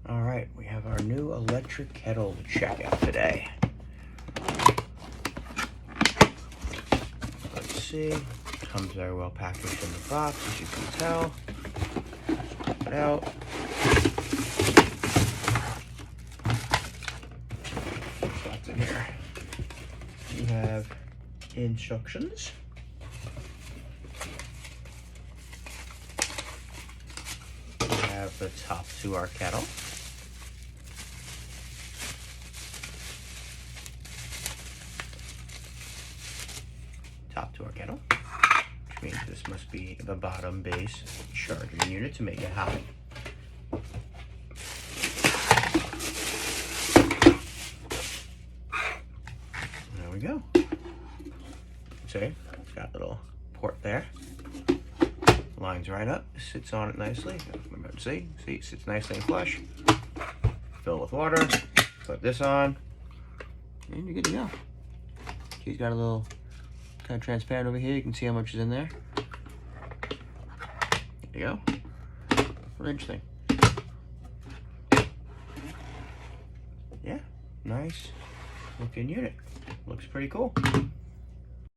All right, we have our new electric kettle to check out today. Let's see, comes very well packaged in the box, as you can tell. Put it out. What's in here? We have instructions. We have the top to our kettle. Top to our kettle, which means this must be the bottom base charging unit to make it hot. There we go. See, it's got a little port there. Lines right up, sits on it nicely. Remember, see, it sits nicely and flush. Fill with water, put this on, and you're good to go. She's got a little kind of transparent over here. You can see how much is in there. There you go. Pretty interesting. Yeah, nice looking unit. Looks pretty cool.